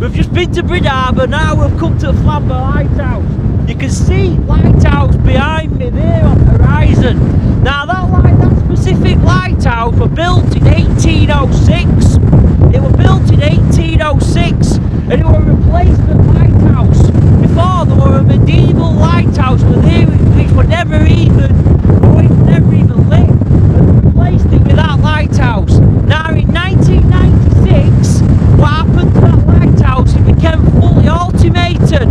We've just been to Brid Harbour, now we've come to Flamborough Lighthouse. You can see Lighthouse behind me there on the horizon. Now that specific lighthouse was built in 1806. It was built in 1806 and it was a replacement lighthouse. Before there were a medieval lighthouse which were never even lit, and they replaced it with that lighthouse. Now in 1996, what happened to that lighthouse? It became fully automated,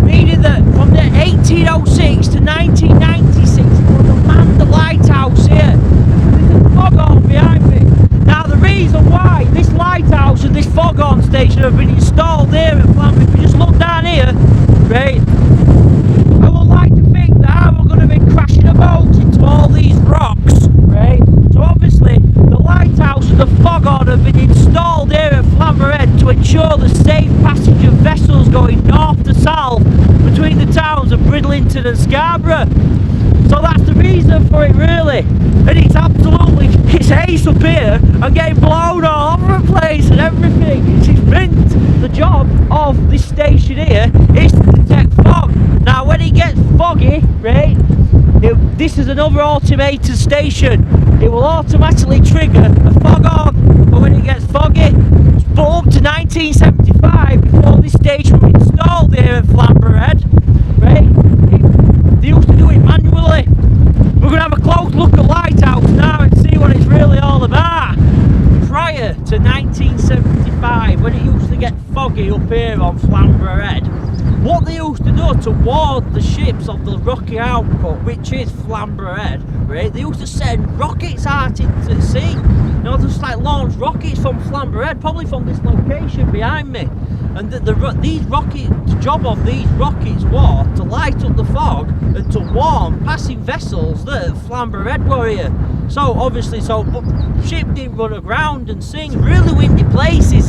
meaning that from the 1806 to 1996 it was a manned lighthouse here. There's a foghorn behind me. Now the reason why this lighthouse and this foghorn station have been installed here at Flamborough, if you just look down here, right, I would like to think that I'm going to be crashing a boat into all these rocks, right? So obviously the lighthouse and the foghorn have been installed here at Flamborough to ensure the safe passage of vessels going north to south between the towns of Bridlington and Scarborough. So that's the reason for it really, and it's ace up here and getting blown all over the place and everything. It's meant, the job of this station here is to detect fog. Now when it gets foggy, right, this is another automated station. It will automatically trigger a foghorn, but when it gets foggy, but up to 1975, before this station was installed here at Flamborough, right, they used to do it manually. We're going to have a close look at Lighthouse now and see what it's really all about. Prior to 1975, when it used to get foggy up here on Flamborough Head, what they used to do to ward the ships of the rocky output, which is Flamborough Head, right, they used to send rockets out into the sea. You know, just like launch rockets from Flamborough Head, probably from this location behind me. And the job of these rockets was to light up the fog and to warn passing vessels that Flamborough Head were here. So obviously, but ship didn't run aground and sink. Really windy place is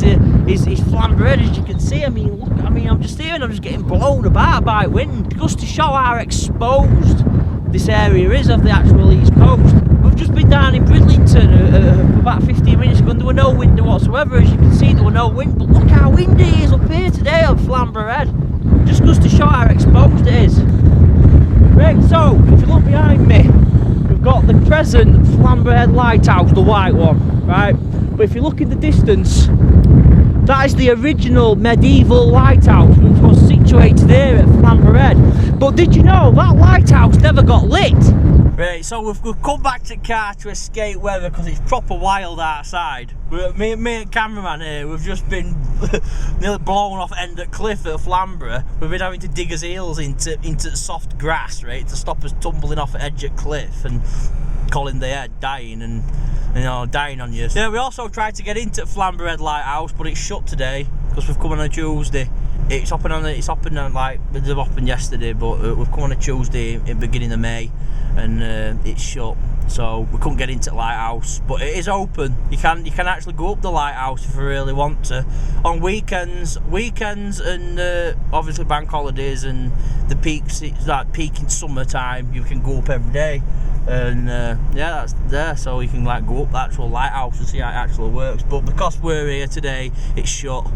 Flamborough Head, as you can see. I mean, look, I'm just here and I'm just getting blown about by wind, just to show how exposed this area is of the actual East Coast. We've just been down in Bridlington about 15 minutes ago and there were no wind whatsoever. As you can see, there were no wind, but look how windy it is up here today on Flamborough Head. Just goes to show how exposed it is. Right, so if you look behind me, we've got the present Flamborough Head Lighthouse, the white one, right? But if you look in the distance, that is the original medieval lighthouse which was situated here at Flamborough Head. But did you know that lighthouse never got lit? Right, so we've come back to the car to escape weather because it's proper wild outside. Me and cameraman here, we've just been nearly blown off end of cliff at Flamborough. We've been having to dig his heels into soft grass, right, to stop us tumbling off the edge of cliff and calling the head dying and, you know, dying on you. Yeah, we also tried to get into Flamborough Head Lighthouse, but it's shut today because we've come on a Tuesday. It's open like they've opened yesterday, but we've come on a Tuesday in the beginning of May, and it's shut, so we couldn't get into the lighthouse. But it is open. You can actually go up the lighthouse if you really want to on weekends, and obviously bank holidays and the peaks. It's that peak in summertime. You can go up every day, and yeah, that's there. So you can like go up the actual lighthouse and see how it actually works. But because we're here today, it's shut.